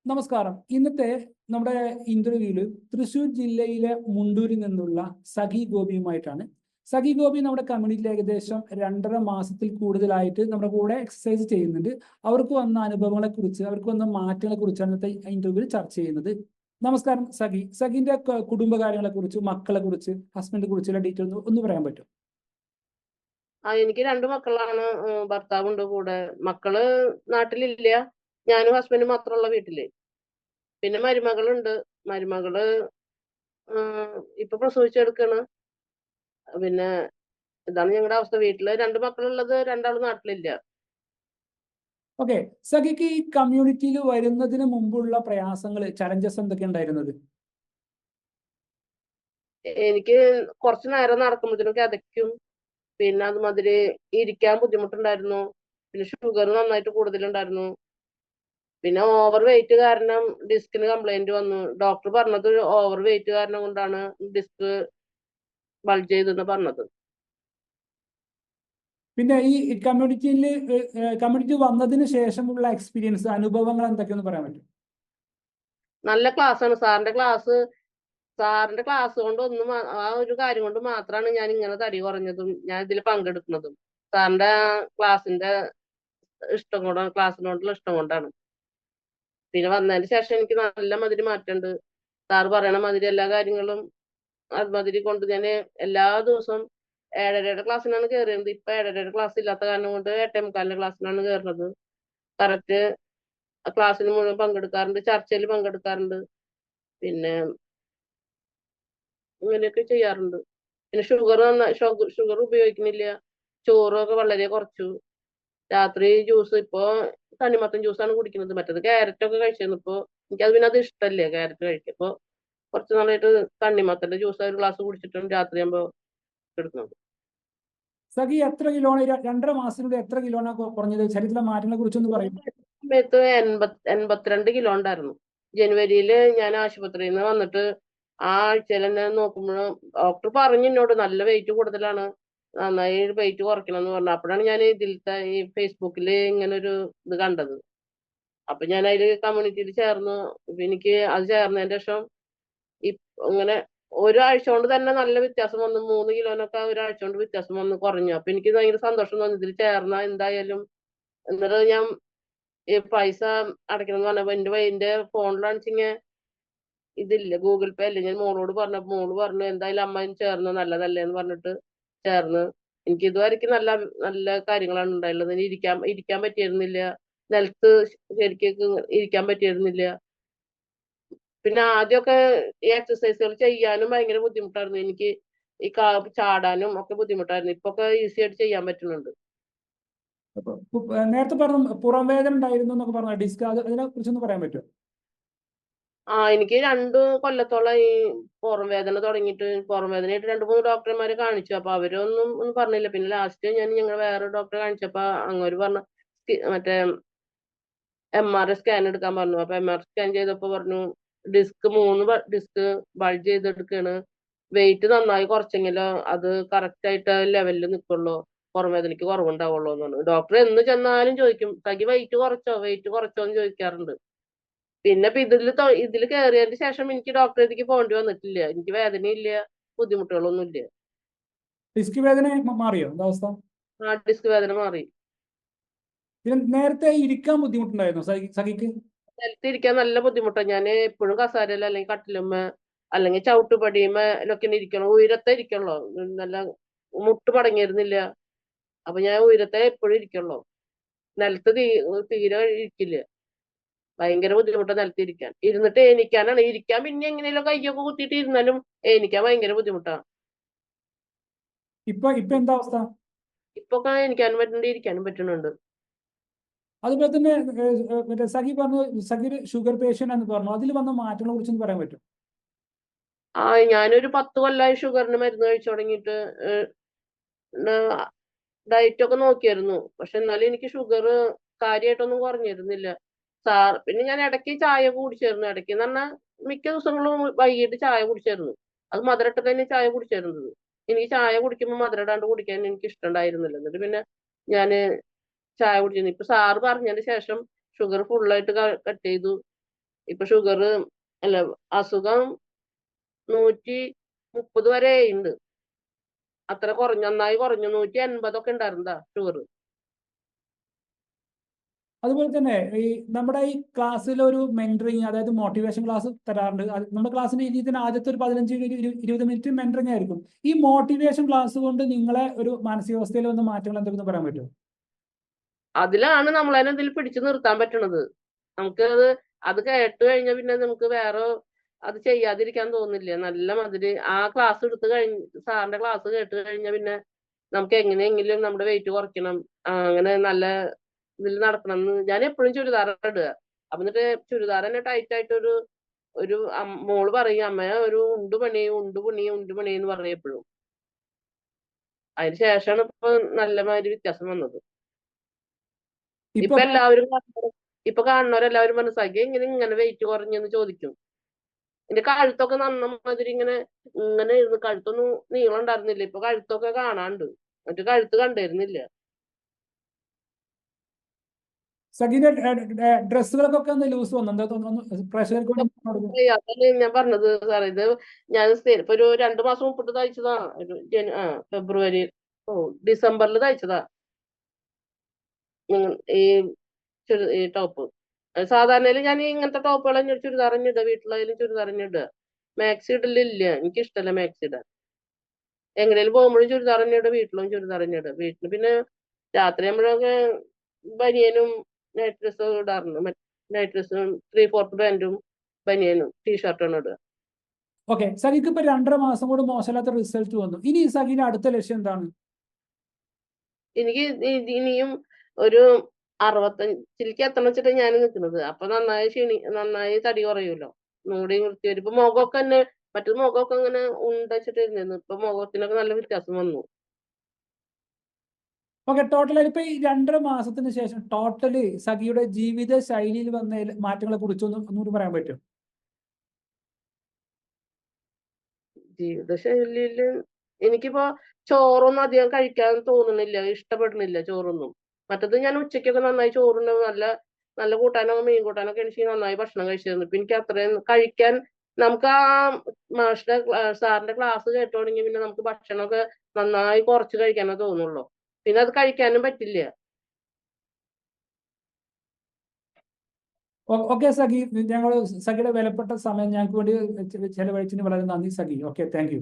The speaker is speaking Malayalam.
നമസ്കാരം. ഇന്നത്തെ നമ്മുടെ ഇന്റർവ്യൂവിൽ തൃശ്ശൂർ ജില്ലയിലെ മുണ്ടൂരിൽ നിന്നുള്ള സഖി ഗോപിയുമായിട്ടാണ്. സഖി ഗോപി നമ്മുടെ കമ്മ്യൂണിറ്റിയിൽ ഏകദേശം 2.5 മാസത്തിൽ കൂടുതലായിട്ട് നമ്മുടെ കൂടെ എക്സസൈസ് ചെയ്യുന്നുണ്ട്. അവർക്ക് വന്ന അനുഭവങ്ങളെ കുറിച്ച്, അവർക്ക് വന്ന മാറ്റങ്ങളെ കുറിച്ചാണ് ഇന്നത്തെ ഇന്റർവ്യൂവിൽ ചർച്ച ചെയ്യുന്നത്. നമസ്കാരം സഖി. സഖിന്റെ കുടുംബകാര്യങ്ങളെ കുറിച്ച്, മക്കളെ കുറിച്ച്, ഹസ്ബൻഡിനെ കുറിച്ചുള്ള ഡീറ്റെയിൽ ഒന്ന് പറയാൻ പറ്റും? എനിക്ക് 2 മക്കളാണ്. ഭർത്താവുണ്ട് കൂടെ. മക്കള് നാട്ടിലില്ല. ഞാനും ഹസ്ബൻഡും മാത്രമുള്ള വീട്ടില്. പിന്നെ മരുമകളുണ്ട്. മരുമകള് ഇപ്പൊ പ്രസവിച്ചെടുക്കാണ്. പിന്നെ ഇതാണ് ഞങ്ങളുടെ അവസ്ഥ. വീട്ടില് 2 മക്കളുള്ളത്, 2 നാട്ടിലില്ല. ഓക്കെ. സഖിക്ക് ഈ കമ്മ്യൂണിറ്റിയിൽ വരുന്നതിന് മുമ്പുള്ള പ്രയാസങ്ങൾ, ചലഞ്ചസ് എന്തൊക്കെ ഉണ്ടായിരുന്നത്? എനിക്ക് കുറച്ചു നേരം നടക്കുമ്പോഴത്തേനും കിതയ്ക്കും. പിന്നെ അതുമാതിരി ഇരിക്കാൻ ബുദ്ധിമുട്ടുണ്ടായിരുന്നു. പിന്നെ ഷുഗർ നന്നായിട്ട് കൂടുതലുണ്ടായിരുന്നു. പിന്നെ ഓവർ വെയിറ്റ് കാരണം ഡിസ്കിന് കംപ്ലൈന്റ് വന്നു. ഡോക്ടർ പറഞ്ഞത് ഓവർ വെയിറ്റ് കാരണം കൊണ്ടാണ് ഡിസ്ക് ബൾജ് ചെയ്തെന്ന് പറഞ്ഞത്. പിന്നെ ഈ കമ്മ്യൂണിറ്റി വന്നതിന് ശേഷമുള്ള എക്സ്പീരിയൻസ്, അനുഭവങ്ങൾ എന്തൊക്കെയെന്ന് പറയാൻ പറ്റും? നല്ല ക്ലാസ് ആണ് സാറിന്റെ ക്ലാസ് കൊണ്ട് ആ ഒരു കാര്യം കൊണ്ട് മാത്രമാണ് ഞാൻ ഇങ്ങനെ തടി കുറഞ്ഞതും ഞാൻ ഇതിൽ പങ്കെടുക്കുന്നതും. സാറിന്റെ ക്ലാസിന്റെ ക്ലാസ്സിനോടുള്ള ഇഷ്ടം കൊണ്ടാണ്. പിന്നെ വന്നതിന് ശേഷം എനിക്ക് നല്ല മാതിരി മാറ്റമുണ്ട്. സാറ് പറയണ മാതിരി എല്ലാ കാര്യങ്ങളും അതുമാതിരി കൊണ്ട് ഞാൻ എല്ലാ ദിവസവും 7:30 ക്ലാസ്സിനാണ് കയറിയത്. ഇപ്പൊ 7:30 ക്ലാസ് ഇല്ലാത്ത കാരണം കൊണ്ട് 8:45 ക്ലാസ്സിനാണ് കയറുന്നത്. കറക്റ്റ് ക്ലാസ്സിന് മുഴുവൻ പങ്കെടുക്കാറുണ്ട്, ചർച്ചയിൽ പങ്കെടുക്കാറുണ്ട്. പിന്നെ ഇങ്ങനെയൊക്കെ ചെയ്യാറുണ്ട്. പിന്നെ ഷുഗർ ഉപയോഗിക്കുന്നില്ല. ചോറൊക്കെ വളരെ കുറച്ചു. രാത്രി ജ്യൂസ് ഇപ്പോ തണ്ണിമത്തൻ ജ്യൂസാണ് കുടിക്കുന്നത്. മറ്റത് ക്യാരറ്റ് ഒക്കെ കഴിച്ചിരുന്നു. ഇപ്പൊ എനിക്കത് പിന്നെ അത് ഇഷ്ടല്ലേ ക്യാരറ്റ് കഴിക്കും. ഇപ്പൊ കുറച്ച് നാളായിട്ട് തണ്ണിമത്തന്റെ ജ്യൂസ് ഒരു ഗ്ലാസ് കുടിച്ചിട്ടും രാത്രിയാകുമ്പോ എടുക്കുന്നത്. സഖി എത്ര കിലോണ് 2.5 മാസത്തിനുള്ളിൽ എത്ര കിലോണ് കുറഞ്ഞത്? ശരീരത്തിലെ മാറ്റങ്ങളെ കുറിച്ചൊന്ന് പറയും. സമയത്ത് 82 കിലോ ഉണ്ടായിരുന്നു. ജനുവരിയില് ഞാൻ ആശുപത്രിയിൽ നിന്ന് വന്നിട്ട് ആ ആഴ്ചയിൽ തന്നെ നോക്കുമ്പോഴും ഡോക്ടർ പറഞ്ഞു എന്നോട് നല്ല വെയിറ്റ് കൂടുതലാണ്, നന്നായി വെയിറ്റ് കുറയ്ക്കണം എന്ന് പറഞ്ഞു. അപ്പോഴാണ് ഞാൻ ഇതിലത്തെ ഈ ഫേസ്ബുക്കിൽ ഇങ്ങനെ ഒരു ഇത് കണ്ടത്. അപ്പൊ ഞാൻ അതിൽ കമ്മ്യൂണിറ്റിയിൽ ചേർന്നു. എനിക്ക് അത് ചേർന്നതിന്റെ ശേഷം ഇങ്ങനെ ഒരാഴ്ച കൊണ്ട് തന്നെ നല്ല വ്യത്യാസം വന്നു. 3 കിലോനൊക്കെ ഒരാഴ്ച കൊണ്ട് വ്യത്യാസം വന്ന് കുറഞ്ഞു. അപ്പൊ എനിക്ക് ഭയങ്കര സന്തോഷം തോന്നി ഇതിൽ ചേർന്ന എന്തായാലും. എന്നിട്ട് ഞാൻ ഈ പൈസ അടയ്ക്കണം എന്ന് പറഞ്ഞപ്പോ എന്റെ ഫോണിലാണെച്ചിങ്ങ ഇതില്ല, ഗൂഗിൾ പേ അല്ലേ. ഞാൻ മോളോട് പറഞ്ഞപ്പോ മോള് പറഞ്ഞു എന്തായാലും അമ്മ ചേർന്ന് നല്ലതല്ലേ എന്ന് പറഞ്ഞിട്ട് ചേർന്ന്. എനിക്ക് ഇതുവരെയ്ക്ക് നല്ല നല്ല കാര്യങ്ങളാണ് ഉണ്ടായുള്ളത്. ഇനി ഇരിക്കാൻ പറ്റിയിരുന്നില്ല. നിലത്ത് ശരിക്കും ഇരിക്കാൻ പറ്റിയിരുന്നില്ല. പിന്നെ ആദ്യമൊക്കെ ഈ എക്സസൈസുകൾ ചെയ്യാനും ഭയങ്കര ബുദ്ധിമുട്ടായിരുന്നു എനിക്ക്. ഈ ചാടാനും ഒക്കെ ബുദ്ധിമുട്ടായിരുന്നു. ഇപ്പൊ ഒക്കെ ഈസി ആയിട്ട് ചെയ്യാൻ പറ്റുന്നുണ്ട്. നേരത്തെ പറഞ്ഞു പുറം വേദന ഉണ്ടായിരുന്നു എന്നൊക്കെ പറഞ്ഞു, ഡിസ്ക്, അതിനെ കുറിച്ചൊന്ന് പറയാൻ പറ്റുമോ? എനിക്ക് 2 കൊല്ലത്തോളം ഈ പുറം വേദന തുടങ്ങിയിട്ട്, പുറം വേദനയായിട്ട് 2-3 ഡോക്ടർമാരെ കാണിച്ചു. അപ്പൊ ഒന്നും പറഞ്ഞില്ല. പിന്നെ ലാസ്റ്റ് ഞങ്ങൾ വേറെ ഡോക്ടറെ കാണിച്ചപ്പോ അങ്ങോട്ട് പറഞ്ഞ മറ്റേ MRI സ്കാൻ എടുക്കാൻ പറഞ്ഞു. അപ്പൊ MRI സ്കാൻ ചെയ്തപ്പോ പറഞ്ഞു ഡിസ്ക് ബൾജ് ചെയ്തെടുക്കാണ്. വെയിറ്റ് നന്നായി കുറച്ചെങ്കിലോ അത് കറക്റ്റ് ആയിട്ട് ലെവലിൽ നിൽക്കുള്ളൂ, പുറം വേദനയ്ക്ക് കുറവുണ്ടാവുള്ളൂ എന്ന് പറഞ്ഞു. ഡോക്ടർ എന്ന് ചെന്നാലും ചോദിക്കും തനിക്ക് വെയിറ്റ് കുറച്ചോ എന്ന് ചോദിക്കാറുണ്ട്. പിന്നെ ഇപ്പൊ ഇതില് കയറിയതിന് ശേഷം എനിക്ക് ഡോക്ടറെ അടുത്തേക്ക് പോകേണ്ടി വന്നിട്ടില്ല. എനിക്ക് വേദനയില്ല, ബുദ്ധിമുട്ടുകളൊന്നും ഇല്ല. ഡിസ്ക് വേദന മാറിയോ അവസ്ഥ? ഡിസ്ക് വേദന മാറി. പിന്നെ നേരത്തെ ഇരിക്കാൻ ബുദ്ധിമുട്ടുണ്ടായിരുന്നു സഖിക്ക്? നിലത്തിരിക്കാൻ നല്ല ബുദ്ധിമുട്ടാണ്. ഞാൻ എപ്പോഴും കസാരയില അല്ലെങ്കിൽ കട്ടിലുമ്മ അല്ലെങ്കിൽ ചവിട്ടുപടിയുമൊക്കെ ഇരിക്കണം. ഉയരത്തെ ഇരിക്കണല്ലോ. നല്ല മുട്ട് മടങ്ങിയിരുന്നില്ല. അപ്പൊ ഞാൻ ഉയരത്തെ എപ്പോഴും ഇരിക്കണല്ലോ. നിലത്ത് തീരെ ഇരിക്കില്ല. ഭയങ്കര ബുദ്ധിമുട്ടാണ് നിലത്തിരിക്കാൻ. ഇരുന്നിട്ട് ഇരിക്കാൻ പിന്നെ എങ്ങനെയല്ലോ കയ്യൊക്കെ കുത്തിയിട്ട് ഇരുന്നാലും എണീക്കാൻ ഭയങ്കര ബുദ്ധിമുട്ടാണ്. ഇപ്പൊ എന്താ അവസ്ഥ? ഇപ്പൊ എണീക്കാനും പറ്റുന്നുണ്ട്, ഇരിക്കാനും പറ്റുന്നുണ്ട്. അതുപോലെ തന്നെ മറ്റേ സഖി പറഞ്ഞു, സഖി ഷുഗർ പേഷ്യന്റ് എന്ന് പറഞ്ഞു, അതിൽ വന്ന മാറ്റങ്ങളെ കുറിച്ചൊന്ന് പറയാൻ പറ്റും? ഞാനൊരു 10 കൊല്ലമായി ഷുഗറിന് മരുന്ന് കഴിച്ചു തുടങ്ങിയിട്ട്. ഡയറ്റ് ഒക്കെ നോക്കിയായിരുന്നു. പക്ഷെ എന്നാലും എനിക്ക് ഷുഗർ കാര്യമായിട്ടൊന്നും കുറഞ്ഞിരുന്നില്ല. പിന്നെ ഞാൻ ഇടയ്ക്ക് ചായ കുടിച്ചായിരുന്നു. ഇടയ്ക്ക് എന്ന് പറഞ്ഞാൽ മിക്ക ദിവസങ്ങളും വൈകിട്ട് ചായ കുടിച്ചായിരുന്നു. അത് മധുരട്ട് തന്നെ ചായ കുടിച്ചായിരുന്നത്. എനിക്ക് ചായ കുടിക്കുമ്പോൾ മധുരടാണ്ട് കുടിക്കാൻ എനിക്ക് ഇഷ്ടമുണ്ടായിരുന്നില്ല. എന്നിട്ട് പിന്നെ ഞാന് ചായ കുടിച്ചിരുന്നു. ഇപ്പൊ സാറ് പറഞ്ഞതിന് ശേഷം ഷുഗർ ഫുള്ളായിട്ട് കട്ട് ചെയ്തു. ഇപ്പൊ ഷുഗർ അല്ല, അസുഖം 130 വരെ ഉണ്ട്. അത്ര കുറഞ്ഞു, നന്നായി കുറഞ്ഞു. 180 ഉണ്ടായിരുന്നതാ ഷുഗർ. അതുപോലെ തന്നെ ഈ നമ്മുടെ ഈ ക്ലാസ്സിൽ ഒരു മെന്ററിങ്, അതായത് മോട്ടിവേഷൻ ക്ലാസ് തരാറുണ്ട്. നമ്മുടെ ക്ലാസ്സിന്റെ രീതിയിൽ തന്നെ ആദ്യത്തെ ഒരു 15-20 മിനിറ്റ് മെന്ററിങ് ആയിരിക്കും. ഈ മോട്ടിവേഷൻ ക്ലാസ് കൊണ്ട് നിങ്ങളെ ഒരു മാനസികാവസ്ഥയിൽ വന്ന മാറ്റങ്ങൾ എന്തെങ്കിലും പറയാൻ പറ്റുമോ? അതിലാണ് നമ്മളതിനെ ഇതിൽ പിടിച്ചു നിർത്താൻ പറ്റണത്. നമുക്ക് അത് കേട്ട് കഴിഞ്ഞാൽ പിന്നെ നമുക്ക് വേറെ അത് ചെയ്യാതിരിക്കാൻ തോന്നില്ല. നല്ല മതിരി ആ ക്ലാസ് എടുത്ത് കഴിഞ്ഞ്, സാറിന്റെ ക്ലാസ് കേട്ട് കഴിഞ്ഞാൽ പിന്നെ നമുക്ക് എങ്ങനെയെങ്കിലും നമ്മുടെ വെയിറ്റ് കുറയ്ക്കണം, അങ്ങനെ നല്ല ഇതിൽ നടക്കണം എന്ന് ഞാൻ എപ്പോഴും ചുരിദാർ ഇടുക. അപ്പൊ എന്നിട്ട് ചുരിദാർ തന്നെ ടൈറ്റ് ആയിട്ട് ഒരു ഒരു മോള് പറയും, അമ്മ ഒരു ഉണ്ടു പണി എന്ന് പറയും എപ്പോഴും. അതിന് ശേഷമാണ് ഇപ്പൊ നല്ല മാതിരി വ്യത്യാസം വന്നത്. ഇപ്പൊ ഇപ്പൊ എല്ലാവരും ഇപ്പൊ കാണുന്നവരെല്ലാവരും മനസ്സിലാക്കി ഇങ്ങനെ വെയിറ്റ് കുറഞ്ഞെന്ന് ചോദിക്കും. എന്റെ കഴുത്തൊക്കെ നന്നമാതിരി ഇങ്ങനെ ഇങ്ങനെ ഇരുന്ന്, കഴുത്തൊന്നും നീളം ഉണ്ടായിരുന്നില്ല. ഇപ്പൊ കഴുത്തൊക്കെ കാണാണ്ട്, മറ്റു കഴുത്ത് കണ്ടിരുന്നില്ല. സഗീന്റെ ഡ്രസ്സുകൾക്കൊക്കെ ഒന്ന് ലൂസ് വന്നു, എന്താ തോന്നുന്നു പ്രഷർക്ക് അതല്ലേ ഞാൻ പറഞ്ഞത് സാറേ. ഇത് ഞാൻ ഇപ്പൊ ഒരു 2 മാസം മുമ്പിട്ട് തയ്ച്ചതാ. ഒരു ഫെബ്രുവരി ഡിസംബറിൽ തയ്ച്ചതാ ഈ ഈ ടോപ്പ്. സാധാരണയിൽ ഞാൻ ഇങ്ങനത്തെ ടോപ്പുകൾ ചുരിദാറിഞ്ഞിടുക, വീട്ടിലായാലും ചുരിദാറിഞ്ഞിടുക. മാക്സി ഇടലില്ല, എനിക്കിഷ്ടല്ല മാക്സി ഇടാൻ. എങ്ങനെയും പോകുമ്പോഴും ചുരിദാറിഞ്ഞിടുക, വീട്ടിലും ചുരിദാറിഞ്ഞിടുക. വീട്ടിൽ പിന്നെ രാത്രി ആകുമ്പോഴൊക്കെ ബനിയനും നൈറ്റ് ഡ്രസ്സും ഇടാറുണ്ട്. നൈറ്റ് ഡ്രസ്സും 3/4 പാന്റും ബനിയനും ടീഷർട്ടാണ് ഇടുക. ഓക്കെ. സഗിക്ക് ഇപ്പൊ 2.5 മാസം കൊണ്ട് മോശമില്ലാത്ത റിസൾട്ട് വന്നു. ഇനി സഗിന്റെ അടുത്ത ലക്ഷ്യം എന്താണ്? എനിക്ക് ഇനിയും ഒരു 65 എത്തണം വെച്ചിട്ട് ഞാൻ നിൽക്കുന്നത്. അപ്പൊ നന്നായി തടി കുറയുമല്ലോ, മൂടി വൃത്തി വരും. ഇപ്പൊ മുഖമൊക്കെ തന്നെ, മറ്റു മുഖമൊക്കെ ഇങ്ങനെ ഉണ്ടച്ചിട്ടിരുന്നു. ഇപ്പൊ മുഖത്തിനൊക്കെ നല്ല വ്യത്യാസം വന്നു. ഓക്കെ. ടോട്ടൽ ഇപ്പൊ ഈ 2.5 മാസത്തിന് ശേഷം ടോട്ടല് സഗിയുടെ ജീവിത ശൈലിയിൽ വന്ന മാറ്റങ്ങളെ കുറിച്ചൊന്നും പറയാൻ പറ്റും? ജീവിതശൈലിയില് എനിക്കിപ്പോ ചോറൊന്നും അധികം കഴിക്കാൻ തോന്നുന്നില്ല, ഇഷ്ടപ്പെടുന്നില്ല ചോറൊന്നും. മറ്റത് ഞാൻ ഉച്ചയ്ക്കൊക്കെ നന്നായി ചോറുണ്ട്, നല്ല നല്ല കൂട്ടാനോ മീൻ കൂട്ടാനൊക്കെ എനിക്ക് നന്നായി ഭക്ഷണം കഴിച്ചിരുന്നു. ഇപ്പൊ എനിക്ക് അത്രയും കഴിക്കാൻ, നമുക്ക് ആ സാറിന്റെ ക്ലാസ് കേട്ടു തുടങ്ങി പിന്നെ നമുക്ക് ഭക്ഷണമൊക്കെ നന്നായി കുറച്ച് കഴിക്കാനേ തോന്നുള്ളൂ. പിന്നെ അത് കഴിക്കാനും പറ്റില്ല. ഓക്കെ സഗി, ഞങ്ങൾ സഗിയുടെ വിലപ്പെട്ട സമയം ഞങ്ങൾക്ക് വേണ്ടി ചെലവഴിച്ചതിന് വളരെ നന്ദി സഗി. Okay, thank you.